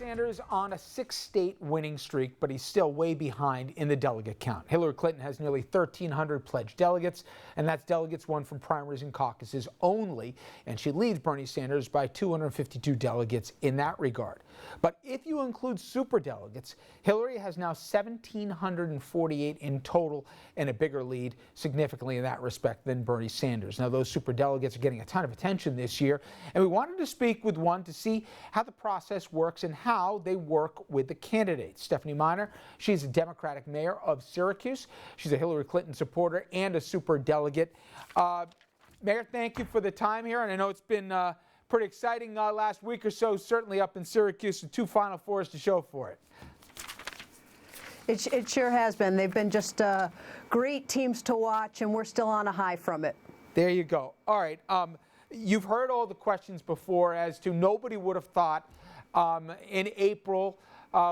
Sanders on a 6-state winning streak, but he's still way behind in the delegate count. Hillary Clinton has nearly 1,300 pledged delegates, and that's delegates won from primaries and caucuses only, and she leads Bernie Sanders by 252 delegates in that regard. But if you include superdelegates, Hillary has now 1,748 in total and a bigger lead significantly in that respect than Bernie Sanders. Now, those superdelegates are getting a ton of attention this year, and we wanted to speak with one to see how the process works and how they work with the candidates. Stephanie Miner, she's a Democratic Mayor of Syracuse. She's a Hillary Clinton supporter and a superdelegate. Mayor, thank you for the time here, and I know it's been pretty exciting last week or so, certainly up in Syracuse, with 2 Final Fours to show for it. It sure has been. They've been just great teams to watch, and we're still on a high from it. There you go. All right. You've heard all the questions before as to nobody would have thought in April,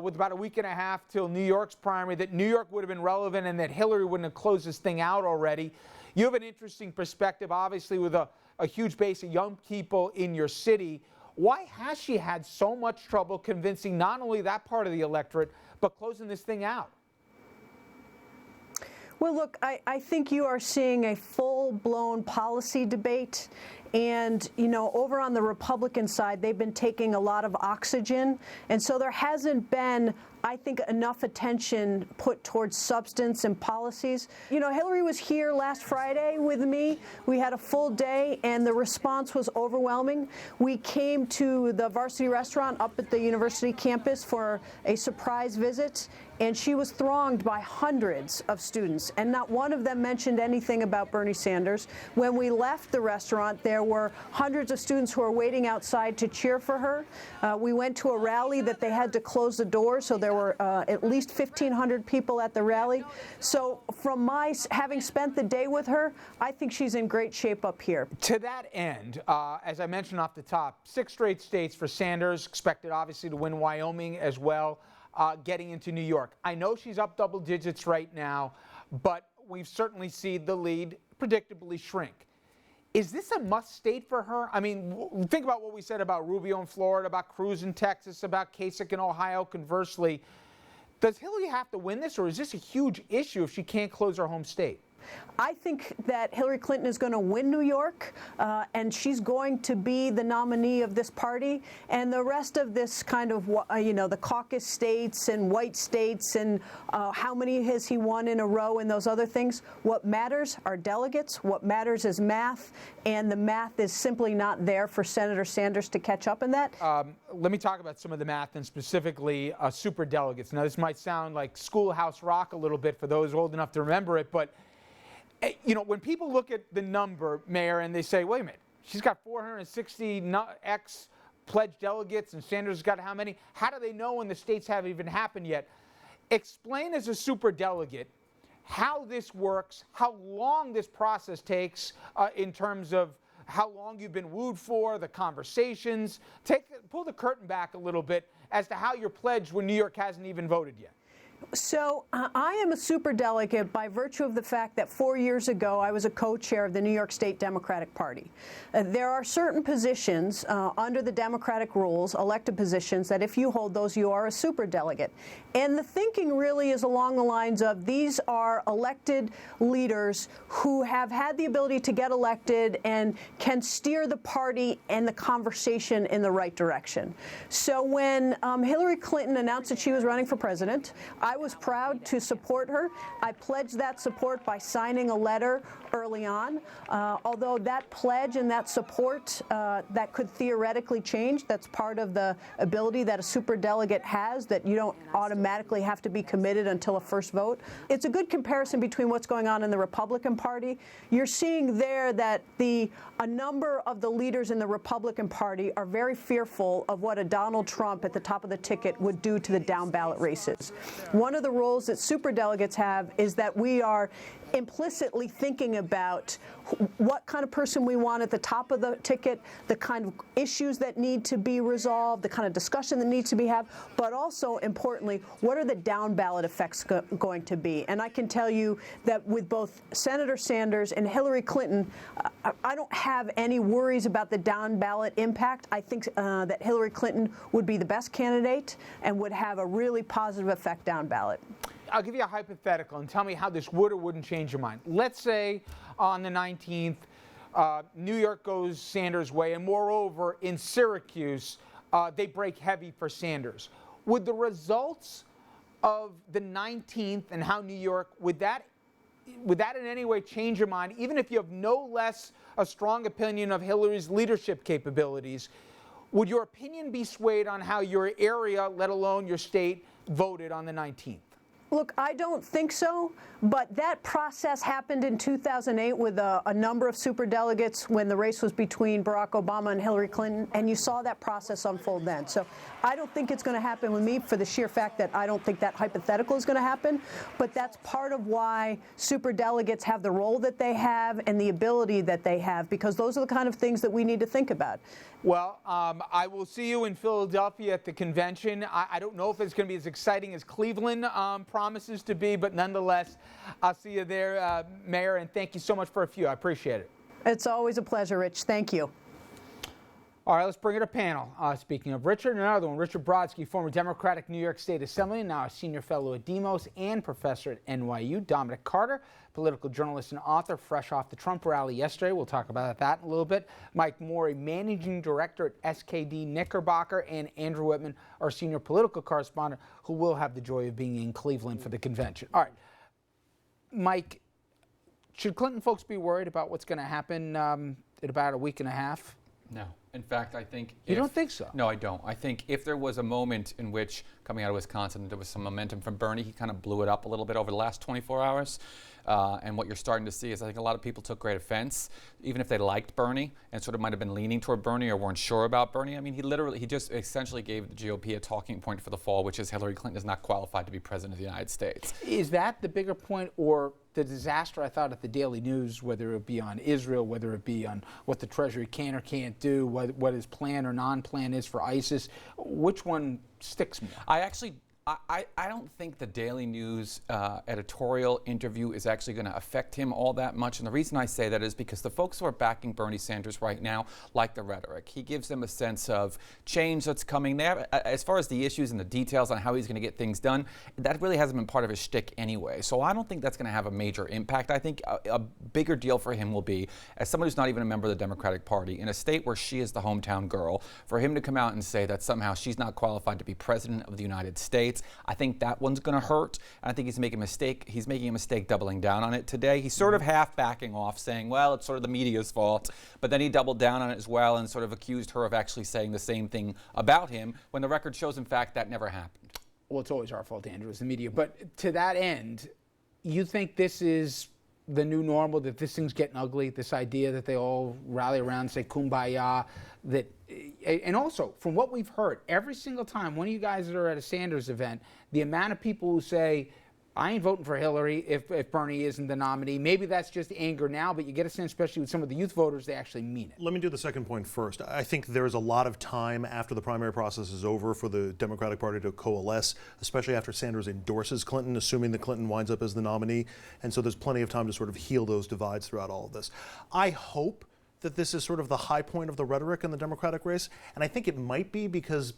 with about a week and a half till New York's primary, that New York would have been relevant and that Hillary wouldn't have closed this thing out already. You have an interesting perspective, obviously, with a huge base of young people in your city. Why has she had so much trouble convincing not only that part of the electorate, but closing this thing out? Well, look, I think you are seeing a full-blown policy debate. And, you know, over on the Republican side, they've been taking a lot of oxygen. And so there hasn't been, I think, enough attention put towards substance and policies. You know, Hillary was here last Friday with me. We had a full day, and the response was overwhelming. We came to the Varsity Restaurant up at the university campus for a surprise visit, and she was thronged by hundreds of students, and not one of them mentioned anything about Bernie Sanders. When we left the restaurant, there were hundreds of students who were waiting outside to cheer for her. We went to a rally that they had to close the doors, so there were at least 1,500 people at the rally. So from my having spent the day with her, I think she's in great shape up here. To that end, as I mentioned off the top, 6 straight states for Sanders, expected obviously to win Wyoming as well, getting into New York. I know she's up double digits right now, but we've certainly seen the lead predictably shrink. Is this a must state for her? I mean, think about what we said about Rubio in Florida, about Cruz in Texas, about Kasich in Ohio. Conversely, does Hillary have to win this, or is this a huge issue if she can't close her home state? I think that Hillary Clinton is going to win New York, and she's going to be the nominee of this party. And the rest of this kind of, you know, the caucus states and white states and how many has he won in a row and those other things, what matters are delegates. What matters is math, and the math is simply not there for Senator Sanders to catch up in that. Let me talk about some of the math and specifically superdelegates. Now, this might sound like Schoolhouse Rock a little bit for those old enough to remember it, but you know, when people look at the number, Mayor, and they say, wait a minute, she's got 460 X pledged delegates and Sanders has got how many? How do they know when the states haven't even happened yet? Explain as a superdelegate how this works, how long this process takes in terms of how long you've been wooed for, the conversations. Pull the curtain back a little bit as to how you're pledged when New York hasn't even voted yet. So I am a superdelegate by virtue of the fact that 4 years ago I was a co-chair of the New York State Democratic Party. There are certain positions under the Democratic rules, elected positions, that if you hold those, you are a superdelegate. And the thinking really is along the lines of these are elected leaders who have had the ability to get elected and can steer the party and the conversation in the right direction. So when Hillary Clinton announced that she was running for president, I was proud to support her. I pledged that support by signing a letter early on. Although that pledge and that support, that could theoretically change. That's part of the ability that a superdelegate has, that you don't automatically have to be committed until a first vote. It's a good comparison between what's going on in the Republican Party. You're seeing there that a number of the leaders in the Republican Party are very fearful of what a Donald Trump at the top of the ticket would do to the down ballot races. One of the roles that superdelegates have is that we are implicitly thinking about what kind of person we want at the top of the ticket, the kind of issues that need to be resolved, the kind of discussion that needs to be had, but also, importantly, what are the down ballot effects going to be? And I can tell you that with both Senator Sanders and Hillary Clinton, I don't have any worries about the down ballot impact. I think that Hillary Clinton would be the best candidate and would have a really positive effect down ballot. I'll give you a hypothetical and tell me how this would or wouldn't change your mind. Let's say on the 19th, New York goes Sanders' way, and moreover, in Syracuse, they break heavy for Sanders. Would the results of the 19th and how New York, would that in any way change your mind, even if you have no less a strong opinion of Hillary's leadership capabilities? Would your opinion be swayed on how your area, let alone your state, voted on the 19th? Look, I don't think so, but that process happened in 2008 with a number of superdelegates when the race was between Barack Obama and Hillary Clinton, and you saw that process unfold then. So I don't think it's going to happen with me for the sheer fact that I don't think that hypothetical is going to happen, but that's part of why superdelegates have the role that they have and the ability that they have, because those are the kind of things that we need to think about. Well, I will see you in Philadelphia at the convention. I don't know if it's going to be as exciting as Cleveland promises to be, but nonetheless, I'll see you there, Mayor, and thank you so much for a few. I appreciate it. It's always a pleasure, Rich. Thank you. All right, let's bring it to panel. Speaking of Richard, another one, Richard Brodsky, former Democratic New York State Assemblyman, now a senior fellow at Demos and professor at NYU. Dominic Carter, political journalist and author, fresh off the Trump rally yesterday. We'll talk about that in a little bit. Mike Morey, managing director at SKD Knickerbocker, and Andrew Whitman, our senior political correspondent, who will have the joy of being in Cleveland for the convention. All right, Mike, should Clinton folks be worried about what's going to happen in about a week and a half? No. In fact, I think... You don't think so? No, I don't. I think if there was a moment in which, coming out of Wisconsin, there was some momentum from Bernie, he kind of blew it up a little bit over the last 24 hours. And what you're starting to see is I think a lot of people took great offense, even if they liked Bernie and sort of might have been leaning toward Bernie or weren't sure about Bernie. I mean, he just essentially gave the GOP a talking point for the fall, which is Hillary Clinton is not qualified to be president of the United States. Is that the bigger point, or the disaster I thought at the Daily News, whether it be on Israel, whether it be on what the Treasury can or can't do, what his plan or non-plan is for ISIS, which one sticks more? I don't think the Daily News editorial interview is actually going to affect him all that much. And the reason I say that is because the folks who are backing Bernie Sanders right now like the rhetoric. He gives them a sense of change that's coming there. As far as the issues and the details on how he's going to get things done, that really hasn't been part of his shtick anyway. So I don't think that's going to have a major impact. I think a bigger deal for him will be, as someone who's not even a member of the Democratic Party, in a state where she is the hometown girl, for him to come out and say that somehow she's not qualified to be president of the United States. I think that one's going to hurt, and I think he's making a mistake. He's making a mistake doubling down on it today. He's sort of half backing off, saying, well, it's sort of the media's fault, but then he doubled down on it as well and sort of accused her of actually saying the same thing about him, when the record shows, in fact, that never happened. Well, it's always our fault, Andrew, it's the media. But to that end, you think this is the new normal, that this thing's getting ugly, this idea that they all rally around and say kumbaya, and also, from what we've heard, every single time one of you guys that are at a Sanders event, the amount of people who say, I ain't voting for Hillary if Bernie isn't the nominee. Maybe that's just anger now, but you get a sense, especially with some of the youth voters, they actually mean it. Let me do the second point first. I think there's a lot of time after the primary process is over for the Democratic Party to coalesce, especially after Sanders endorses Clinton, assuming that Clinton winds up as the nominee. And so there's plenty of time to sort of heal those divides throughout all of this. I hope that this is sort of the high point of the rhetoric in the Democratic race, and I think it might be because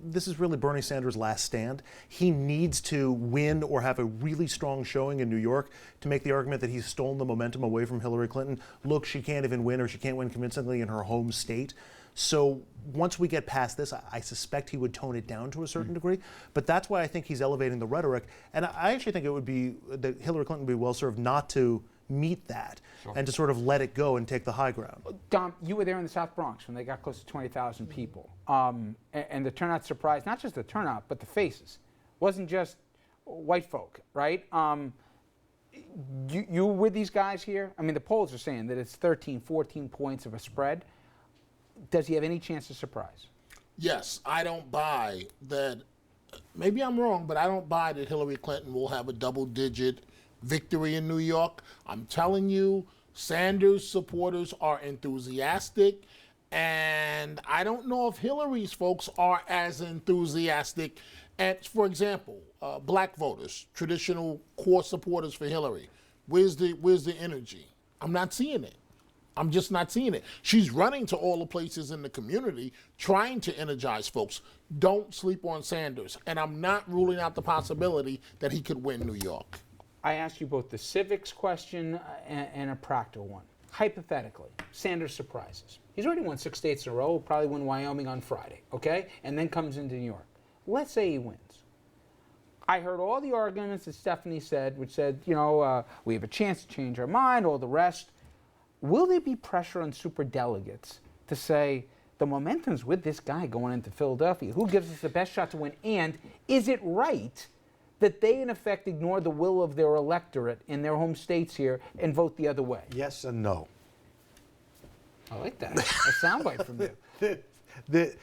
this is really Bernie Sanders' last stand. He needs to win or have a really strong showing in New York to make the argument that he's stolen the momentum away from Hillary Clinton. Look, she can't even win, or she can't win convincingly in her home state. So once we get past this, I suspect he would tone it down to a certain degree. But that's why I think he's elevating the rhetoric. And I actually think it would be that Hillary Clinton would be well served not to meet that and to sort of let it go and take the high ground. Dom, you were there in the South Bronx when they got close to 20,000 people. And the turnout surprised, not just the turnout, but the faces. Wasn't just white folk, right? You were with these guys here? I mean, the polls are saying that it's 13, 14 points of a spread. Does he have any chance to surprise? Yes, I don't buy that. Maybe I'm wrong, but I don't buy that Hillary Clinton will have a double-digit victory in New York. I'm telling you, Sanders supporters are enthusiastic, and I don't know if Hillary's folks are as enthusiastic. And for example, black voters, traditional core supporters for Hillary, where's the energy? I'm not seeing it. I'm just not seeing it. She's running to all the places in the community trying to energize folks. Don't sleep on Sanders. And I'm not ruling out the possibility that he could win New York. I asked you both the civics question and a practical one. Hypothetically, Sanders surprises. He's already won 6 states in a row. He'll probably win Wyoming on Friday, okay? And then comes into New York. Let's say he wins. I heard all the arguments that Stephanie said, which said, you know, we have a chance to change our mind, all the rest. Will there be pressure on superdelegates to say, the momentum's with this guy going into Philadelphia? Who gives us the best shot to win? And is it right that they, in effect, ignore the will of their electorate in their home states here and vote the other way? Yes and no. I like that. A soundbite from you.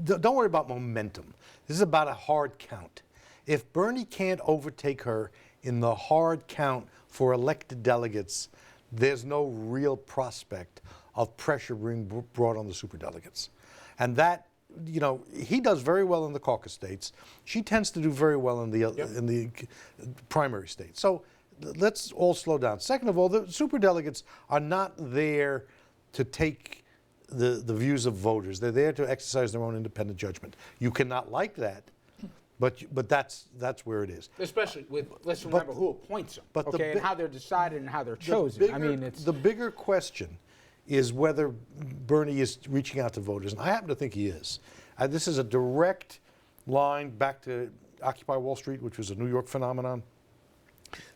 Don't worry about momentum. This is about a hard count. If Bernie can't overtake her in the hard count for elected delegates, there's no real prospect of pressure being brought on the superdelegates. And that, you know, he does very well in the caucus states. She tends to do very well in the primary states. So let's all slow down. Second of all, the superdelegates are not there to take the views of voters. They're there to exercise their own independent judgment. You cannot like that, but that's where it is. Especially with, let's remember who appoints them, but okay, and how they're decided and how they're chosen. I mean, it's the bigger question is whether Bernie is reaching out to voters, and I happen to think he is. This is a direct line back to Occupy Wall Street, which was a New York phenomenon.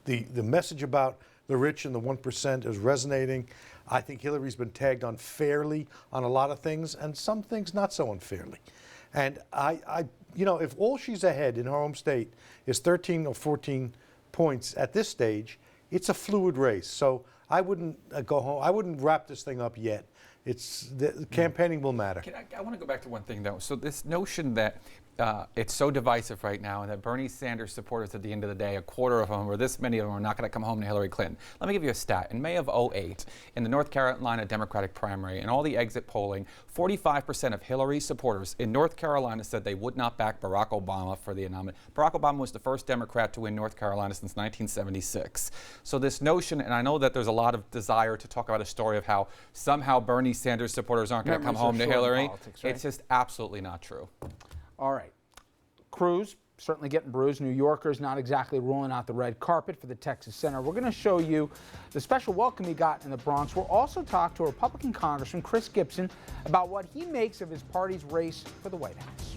The message about the rich and the 1% is resonating. I think Hillary's been tagged unfairly on a lot of things, and some things not so unfairly. And you know, if all she's ahead in her home state is 13 or 14 points at this stage, it's a fluid race. So I wouldn't go home. I wouldn't wrap this thing up yet. The campaigning will matter. I want to go back to one thing, though. So this notion that it's so divisive right now, and that Bernie Sanders supporters at the end of the day, a quarter of them, or this many of them, are not going to come home to Hillary Clinton. Let me give you a stat. In May of 2008, in the North Carolina Democratic primary, in all the exit polling, 45% of Hillary supporters in North Carolina said they would not back Barack Obama for the nomination. Barack Obama was the first Democrat to win North Carolina since 1976. So this notion, and I know that there's a lot of desire to talk about a story of how somehow Bernie Sanders supporters aren't going to come home to Hillary. Politics, right? It's just absolutely not true. all right. Cruz, certainly getting bruised. New Yorkers not exactly rolling out the red carpet for the Texas Senator. We're going to show you the special welcome he got in the Bronx. We'll also talk to Republican Congressman Chris Gibson about what he makes of his party's race for the White House.